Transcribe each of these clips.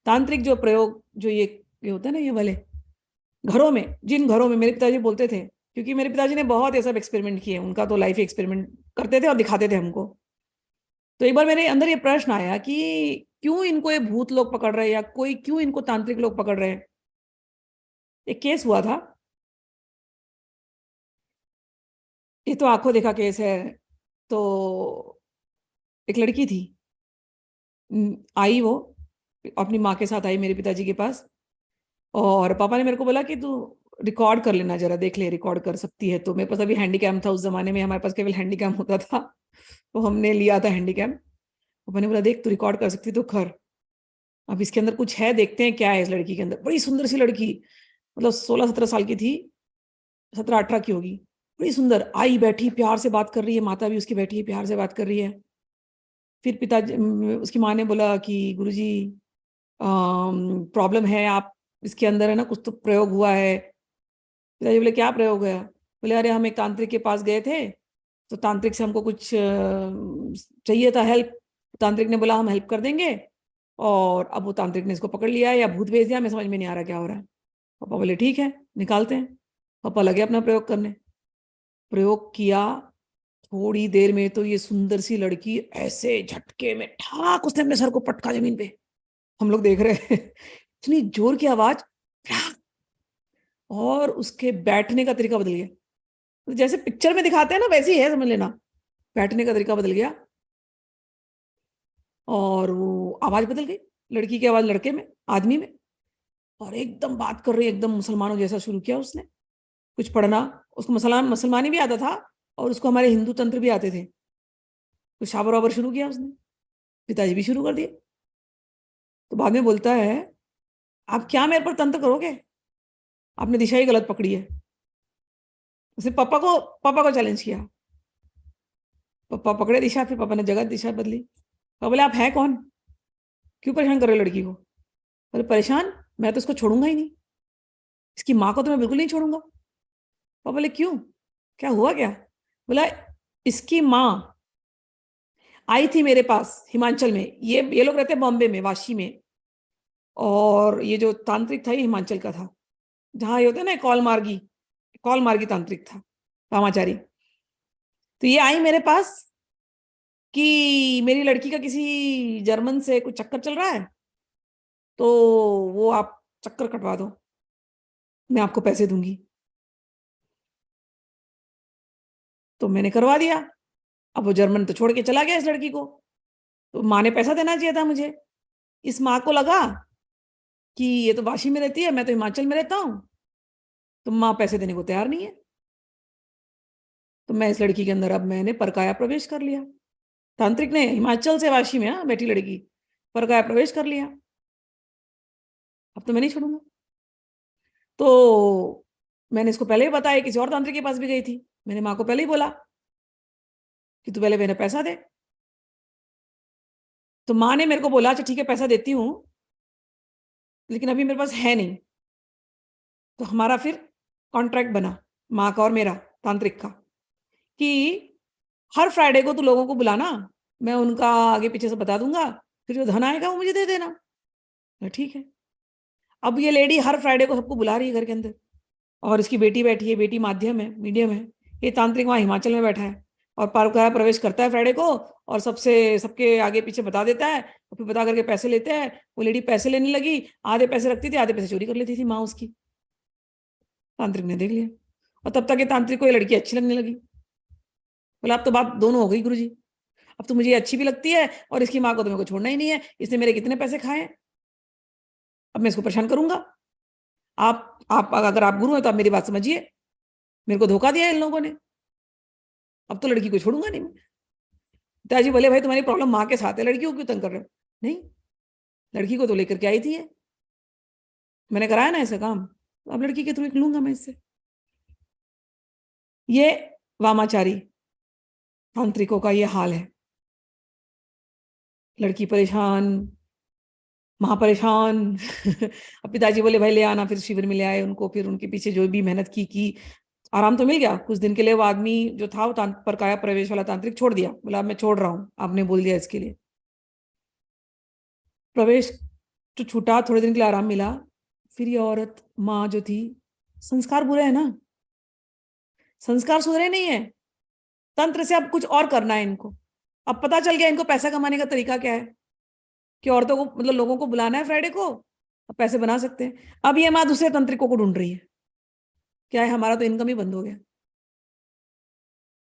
तांत्रिक जो प्रयोग जो ये होता है ना, ये वाले घरों में, जिन घरों में मेरे पिताजी बोलते थे, क्योंकि मेरे पिताजी ने बहुत ये सब एक्सपेरिमेंट किए, उनका तो लाइफ एक्सपेरिमेंट करते थे और दिखाते थे हमको। तो एक बार मेरे अंदर ये प्रश्न आया कि क्यों इनको ये भूत लोग पकड़ रहे हैं, या कोई क्यों इनको तांत्रिक लोग पकड़ रहे हैं। एक केस हुआ था, ये तो आंखों देखा केस है। तो एक लड़की थी, आई वो अपनी माँ के साथ आई मेरे पिताजी के पास, और पापा ने मेरे को बोला कि तू रिकॉर्ड कर लेना, जरा देख ले, रिकॉर्ड कर सकती है तो। मेरे पास अभी हैंडीकैम था, उस जमाने में हमारे पास केवल हैंडीकैम होता था, तो हमने लिया था हैंडीकैम। पापा ने बोला देख तू रिकॉर्ड कर सकती तो कर, अब इसके अंदर कुछ है, देखते हैं क्या है इस लड़की के अंदर। बड़ी सुंदर सी लड़की, मतलब 16-17 साल की थी, 17-18 की होगी। बड़ी सुंदर, आई बैठी प्यार से बात कर रही है, माता भी उसकी बैठी है प्यार से बात कर रही है। फिर पिताजी, उसकी माँ ने बोला कि गुरुजी प्रॉब्लम है, आप इसके अंदर है ना कुछ तो प्रयोग हुआ है। पिताजी बोले क्या प्रयोग है। बोले अरे हम एक तांत्रिक के पास गए थे, तो तांत्रिक से हमको कुछ चाहिए था हेल्प। तांत्रिक ने बोला हम हेल्प कर देंगे, और अब वो तांत्रिक ने इसको पकड़ लिया है या भूत भेज दिया, मैं समझ में नहीं आ रहा क्या हो रहा है। पापा बोले ठीक है निकालते हैं। पापा लगे अपना प्रयोग करने। प्रयोग किया, थोड़ी देर में तो ये सुंदर सी लड़की ऐसे झटके में ठाक, उसने अपने सर को पटका जमीन पे। हम लोग देख रहे हैं, इतनी जोर की आवाज, और उसके बैठने का तरीका बदल गया। तो जैसे पिक्चर में दिखाते हैं ना, वैसे ही है समझ लेना। बैठने का तरीका बदल गया, और वो आवाज बदल गई, लड़की की आवाज लड़के में, आदमी में, और एकदम बात कर रही है, एकदम मुसलमानों जैसा शुरू किया उसने कुछ पढ़ना। उसको मुसलमानी भी आता था, और उसको हमारे हिंदू तंत्र भी आते थे। कुछ शाबर वाबर शुरू किया उसने, पिताजी भी शुरू कर दिए। तो बाद में बोलता है आप क्या मेरे पर तंत्र करोगे, आपने दिशा ही गलत पकड़ी है। उसने पापा को चैलेंज किया। पापा पकड़े दिशा, फिर पापा ने जगह दिशा बदली। पापा बोले आप हैं कौन, क्यों परेशान कर रहे हो लड़की को। बोले परेशान, मैं तो इसको छोड़ूंगा ही नहीं, इसकी माँ को तो मैं बिल्कुल नहीं छोड़ूंगा। पापा बोले क्यों, क्या हुआ क्या। बोला इसकी माँ आई थी मेरे पास हिमाचल में, ये लोग रहते बॉम्बे में, वाशी में, और ये जो तांत्रिक था ये हिमाचल का था, जहां ये होता है ना कौल मार्गी तांत्रिक था, वामाचारी। तो ये आई मेरे पास कि मेरी लड़की का किसी जर्मन से कुछ चक्कर चल रहा है, तो वो आप चक्कर कटवा दो, मैं आपको पैसे दूंगी। तो मैंने करवा दिया। अब वो जर्मन तो छोड़ के चला गया इस लड़की को, तो माँ ने पैसा देना चाहिए था मुझे। इस माँ को लगा कि ये तो वाशी में रहती है, मैं तो हिमाचल में रहता हूँ, तो माँ पैसे देने को तैयार नहीं है। तो मैं इस लड़की के अंदर, अब मैंने परकाया प्रवेश कर लिया। तांत्रिक ने हिमाचल से वाशी में, हाँ, बैठी लड़की, परकाया प्रवेश कर लिया। अब तो मैं नहीं छोड़ूंगा। तो मैंने इसको पहले ही बताया, किसी और तांत्रिक के पास भी गई थी, मैंने माँ को पहले ही बोला कि तू पहले मेरे पैसा दे। तो माँ ने मेरे को बोला अच्छा ठीक है पैसा देती हूँ, लेकिन अभी मेरे पास है नहीं। तो हमारा फिर कॉन्ट्रैक्ट बना, माँ का और मेरा, तांत्रिक का, कि हर फ्राइडे को तू लोगों को बुलाना, मैं उनका आगे पीछे से बता दूंगा, फिर जो धन आएगा वो मुझे दे देना। ठीक है। अब ये लेडी हर फ्राइडे को सबको बुला रही है घर के अंदर, और इसकी बेटी बैठी है, बेटी माध्यम है, मीडियम है, ये तांत्रिक वहां हिमाचल में बैठा है, और पारका प्रवेश करता है फ्राइडे को, और सबसे सबके आगे पीछे बता देता है, और फिर बता करके पैसे लेते हैं। वो लेडी पैसे लेने लगी, आधे पैसे रखती थी, आधे पैसे चोरी कर लेती थी माँ उसकी। तांत्रिक ने देख लिया, और तब तक ये तांत्रिक को ये लड़की अच्छी लगने लगी। बोला अब तो बात दोनों हो गई गुरुजी, अब तो मुझे ये अच्छी भी लगती है, और इसकी माँ को तो मेरे को छोड़ना ही नहीं है, इसने मेरे कितने पैसे खाए, अब मैं इसको परेशान करूंगा। आप अगर आप गुरु हैं तो आप मेरी बात समझिए, मेरे को धोखा दिया इन लोगों ने, अब तो लड़की को छोड़ूंगा नहीं मैं। पिताजी बोले भाई तुम्हारी प्रॉब्लम माँ के साथ है, लड़की को क्यों तंग कर रहे हो। नहीं, लड़की को तो लेकर के आई थी ये, मैंने कराया ना ऐसा काम, तो अब लड़की के थ्रू लूंगा मैं इससे। ये वामाचारी तांत्रिकों का ये हाल है। लड़की परेशान, माँ परेशान। अब पिताजी बोले भाई ले आना, फिर शिविर में ले आए उनको, फिर उनके पीछे जो भी मेहनत की, आराम तो मिल गया कुछ दिन के लिए। वो आदमी जो था वो परकाया प्रवेश वाला तांत्रिक छोड़ दिया, बोला मैं छोड़ रहा हूँ, आपने बोल दिया इसके लिए। प्रवेश तो छूटा, थोड़े दिन के लिए आराम मिला, फिर ये औरत माँ जो थी, संस्कार बुरे है ना, संस्कार सुधरे नहीं है, तंत्र से अब कुछ और करना है इनको। अब पता चल गया इनको पैसा कमाने का तरीका क्या है, कि औरतों को मतलब लोगों को बुलाना है फ्राइडे को, अब पैसे बना सकते हैं। अब ये माँ दूसरे तंत्रिकों को ढूंढ रही है, क्या है हमारा तो इनकम ही बंद हो गया।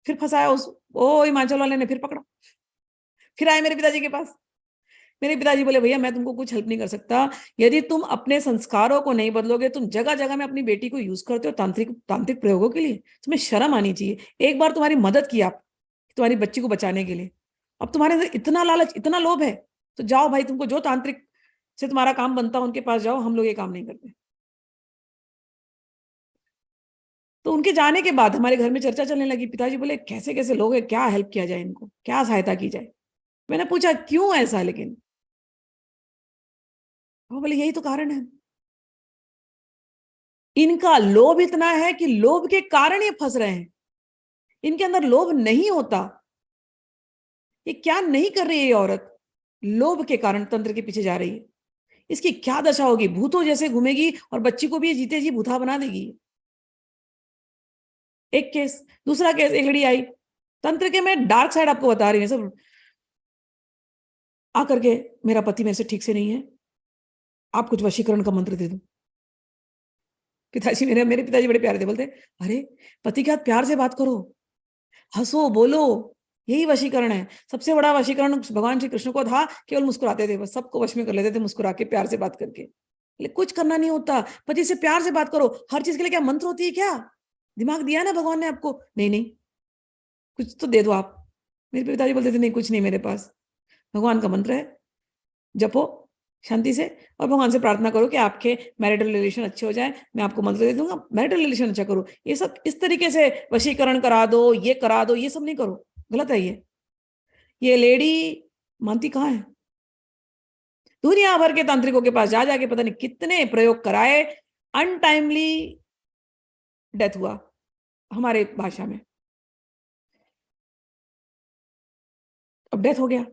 फिर फंसाया उस ओ हिमाचल वाले ने, फिर पकड़ा, फिर आए मेरे पिताजी के पास। मेरे पिताजी बोले भैया मैं तुमको कुछ हेल्प नहीं कर सकता, यदि तुम अपने संस्कारों को नहीं बदलोगे, तुम जगह जगह में अपनी बेटी को यूज करते हो तांत्रिक तांत्रिक प्रयोगों के लिए, तुम्हें शर्म आनी चाहिए। एक बार तुम्हारी मदद की आप, तुम्हारी बच्ची को बचाने के लिए, अब तुम्हारे अंदर इतना लालच इतना लोभ है, तो जाओ भाई, तुमको जो तांत्रिक से तुम्हारा काम बनता है उनके पास जाओ, हम लोग ये काम नहीं करते। तो उनके जाने के बाद हमारे घर में चर्चा चलने लगी, पिताजी बोले कैसे कैसे लोग हैं, क्या हेल्प किया जाए इनको, क्या सहायता की जाए। मैंने पूछा क्यों ऐसा, लेकिन वो बोले यही तो कारण है, इनका लोभ इतना है कि लोभ के कारण ये फंस रहे हैं। इनके अंदर लोभ नहीं होता, ये क्या नहीं कर रही है ये औरत, लोभ के कारण तंत्र के पीछे जा रही है। इसकी क्या दशा होगी, भूतों जैसे घूमेगी और बच्ची को भी ये जीते जी भूता बना देगी। एक केस, दूसरा केस, एक लड़ी आई तंत्र के, मैं डार्क साइड आपको बता रही हूँ सब, आकर के मेरा पति मेरे से ठीक से नहीं है, आप कुछ वशीकरण का मंत्र दे दो। पिताजी मेरे मेरे पिताजी बड़े प्यारे थे, बोलते अरे पति के साथ प्यार से बात करो, हंसो बोलो, यही वशीकरण है। सबसे बड़ा वशीकरण भगवान श्री कृष्ण को था, केवल मुस्कुराते थे, बस सबको वश में कर लेते थे मुस्कुरा के, प्यार से बात करके। लेकिन कुछ करना नहीं होता, पति से प्यार से बात करो। हर चीज के लिए क्या मंत्र होती है क्या, दिमाग दिया ना भगवान ने आपको, नहीं नहीं कुछ तो दे दो आप। मेरे पिताजी बोलते थे नहीं कुछ नहीं मेरे पास, भगवान का मंत्र है, जपो शांति से, और भगवान से प्रार्थना करो कि आपके मैरिटल रिलेशन अच्छे हो जाए, मैं आपको मंत्र दे दूंगा, मैरिटल रिलेशन अच्छा करो। ये सब इस तरीके से वशीकरण करा दो, ये करा दो, ये सब नहीं करो, गलत है ये लेडी मानती कहाँ है, दुनिया भर के तांत्रिकों के पास जा जाके पता नहीं कितने प्रयोग कराए, अनटाइमली डेथ हुआ हमारे भाषा में। अब डेथ हो गया,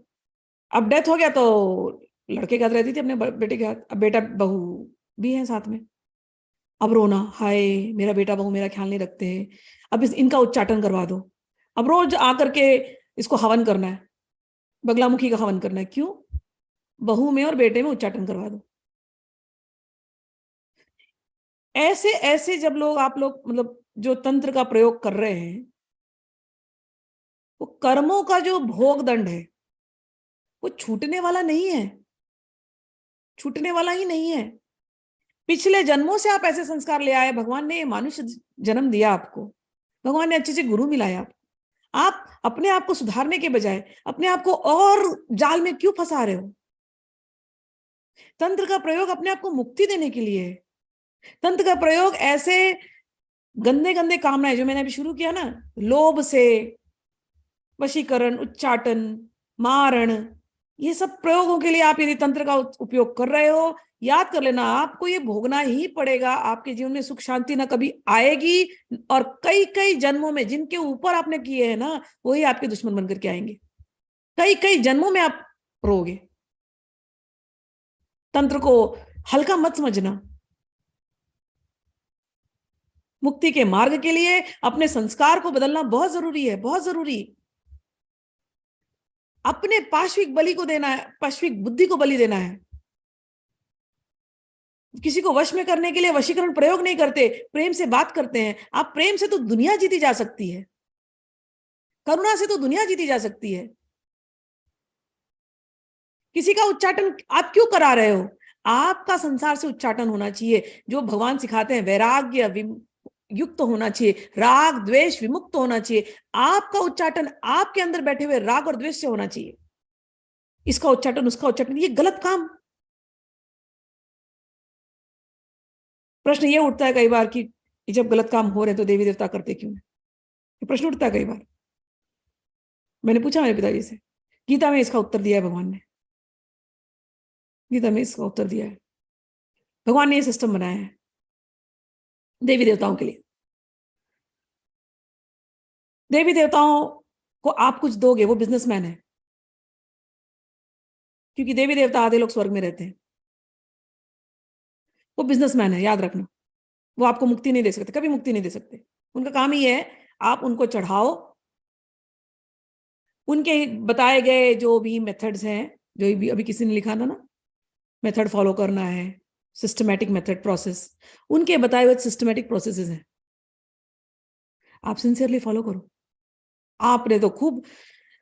अब डेथ हो गया तो लड़के के साथ रहती थी अपने बेटे के साथ, अब बेटा बहू भी है साथ में। अब रोना, हाय मेरा बेटा बहू मेरा ख्याल नहीं रखते हैं, अब इनका उच्चाटन करवा दो। अब रोज आकर के इसको हवन करना है, बगलामुखी का हवन करना है, क्यों, बहू में और बेटे में उच्चाटन करवा दो। ऐसे ऐसे जब लोग आप लोग मतलब जो तंत्र का प्रयोग कर रहे हैं, वो कर्मों का जो भोग दंड है वो छूटने वाला नहीं है, छूटने वाला ही नहीं है। पिछले जन्मों से आप ऐसे संस्कार ले आए, भगवान ने मानुष्य जन्म दिया आपको, भगवान ने अच्छे अच्छे गुरु मिलाया आपको, आप अपने आप को सुधारने के बजाय अपने आप को और जाल में क्यों फंसा रहे हो। तंत्र का प्रयोग अपने आप को मुक्ति देने के लिए है। तंत्र का प्रयोग ऐसे गंदे गंदे कामनाएं जो मैंने अभी शुरू किया ना, लोभ से वशीकरण, उच्चाटन, मारण, ये सब प्रयोगों के लिए आप यदि तंत्र का उपयोग कर रहे हो, याद कर लेना आपको ये भोगना ही पड़ेगा। आपके जीवन में सुख शांति ना कभी आएगी, और कई कई जन्मों में जिनके ऊपर आपने किए हैं ना, वही आपके दुश्मन बनकर के आएंगे। कई कई जन्मों में आप रोगे। तंत्र को हल्का मत समझना। मुक्ति के मार्ग के लिए अपने संस्कार को बदलना बहुत जरूरी है, बहुत जरूरी। अपने पाश्विक बलि को देना है, पाश्विक बुद्धि को बलि देना है। किसी को वश में करने के लिए वशीकरण प्रयोग नहीं करते, प्रेम से बात करते हैं। आप प्रेम से तो दुनिया जीती जा सकती है, करुणा से तो दुनिया जीती जा सकती है। किसी का उच्चाटन आप क्यों करा रहे हो, आपका संसार से उच्चाटन होना चाहिए, जो भगवान सिखाते हैं वैराग्य युक्त होना चाहिए, राग द्वेष विमुक्त होना चाहिए। आपका उच्चाटन आपके अंदर बैठे हुए राग और द्वेष से होना चाहिए। इसका उच्चाटन उसका उच्चाटन, ये गलत काम। प्रश्न ये उठता है कई बार कि जब गलत काम हो रहे तो देवी देवता करते क्यों, ये प्रश्न उठता है कई बार। मैंने पूछा मेरे पिताजी से, गीता में इसका उत्तर दिया है भगवान ने, गीता में इसका उत्तर दिया है। भगवान ने ये सिस्टम बनाया है देवी देवताओं के लिए। देवी देवताओं को आप कुछ दोगे, वो बिजनेसमैन है, क्योंकि देवी देवता आधे लोग स्वर्ग में रहते हैं, वो बिजनेसमैन है, याद रखना। वो आपको मुक्ति नहीं दे सकते, कभी मुक्ति नहीं दे सकते। उनका काम ही है, आप उनको चढ़ाओ, उनके बताए गए जो भी मेथड्स हैं, जो भी अभी किसी ने लिखा था ना, मेथड फॉलो करना है, सिस्टमैटिक मेथड प्रोसेस, उनके बताए हुए सिस्टमैटिक प्रोसेसेस हैं, आप सिंसियरली फॉलो करो। आपने तो खूब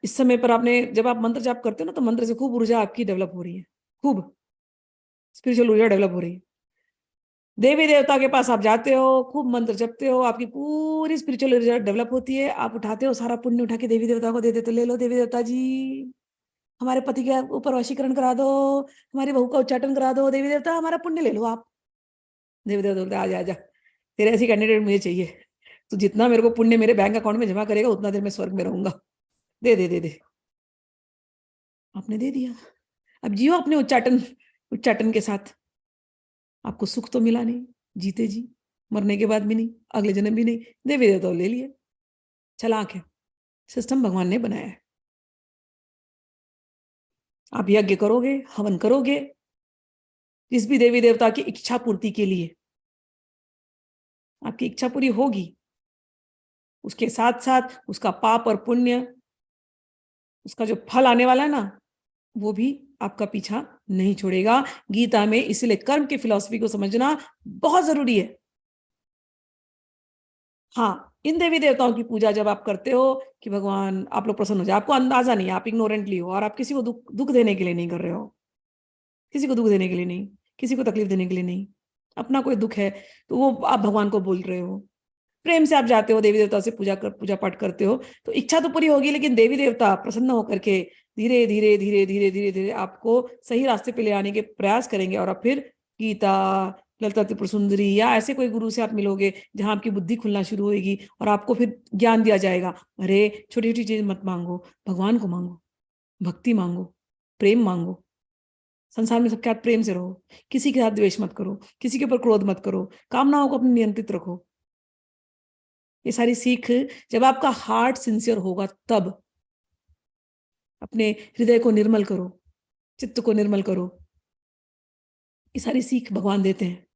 इस समय पर आपने जब आप मंत्र जाप करते हो ना, तो मंत्र से खूब ऊर्जा आपकी डेवलप हो रही है, खूब स्पिरिचुअल ऊर्जा डेवलप हो रही है। देवी देवता के पास आप जाते हो, खूब मंत्र जपते हो, आपकी पूरी स्पिरिचुअल ऊर्जा डेवलप होती है। आप उठाते हो, सारा पुण्य उठा के देवी देवता को दे देते, ले लो देवी देवता जी, हमारे पति के ऊपर वशीकरण करा दो, हमारी बहू का उच्चाटन करा दो, देवी देवता हमारा पुण्य ले लो आप। देवी देवता बोलते आजा आजा, तेरे ऐसी कैंडिडेट मुझे चाहिए, तो जितना मेरे को पुण्य मेरे बैंक अकाउंट में जमा करेगा उतना देर मैं स्वर्ग में रहूंगा, दे दे दे दे। आपने दे दिया, अब जियो अपने उच्चाटन उच्चाटन के साथ। आपको सुख तो मिला नहीं, जीते जी, मरने के बाद भी नहीं, अगले जन्म भी नहीं, देवी देवता ले लिए। चालाक है, सिस्टम भगवान ने बनाया है। आप यज्ञ करोगे, हवन करोगे, जिस भी देवी देवता की इच्छा पूर्ति के लिए, आपकी इच्छा पूरी होगी, उसके साथ साथ उसका पाप और पुण्य, उसका जो फल आने वाला है ना, वो भी आपका पीछा नहीं छोड़ेगा। गीता में इसलिए कर्म की फिलॉसफी को समझना बहुत जरूरी है। हाँ, इन देवी देवताओं की पूजा जब आप करते हो कि भगवान आप लोग प्रसन्न हो जाए, आपको अंदाजा नहीं है, आप इग्नोरेंटली हो और आप किसी को दुख दुख देने के लिए नहीं कर रहे हो, किसी को दुख देने के लिए नहीं, किसी को तकलीफ देने के लिए नहीं, अपना कोई दुख है तो वो आप भगवान को बोल रहे हो। प्रेम से आप जाते हो देवी देवता से पूजा पाठ करते हो, तो इच्छा तो पूरी होगी, लेकिन देवी देवता प्रसन्न होकर के धीरे धीरे धीरे धीरे धीरे धीरे आपको सही रास्ते पे ले आने के प्रयास करेंगे। और अब फिर गीता, ललिता त्रिपुर सुंदरी या ऐसे कोई गुरु से आप मिलोगे जहां आपकी बुद्धि खुलना शुरू होगी और आपको फिर ज्ञान दिया जाएगा। अरे छोटी छोटी चीज मत मांगो, भगवान को मांगो, भक्ति मांगो, प्रेम मांगो, संसार में सबके साथ प्रेम से रहो, किसी के साथ द्वेष मत करो, किसी के ऊपर क्रोध मत करो, कामनाओं को अपने नियंत्रित रखो। ये सारी सीख जब आपका हार्ट सिंसियर होगा तब। अपने हृदय को निर्मल करो, चित्त को निर्मल करो, ये सारी सीख भगवान देते हैं।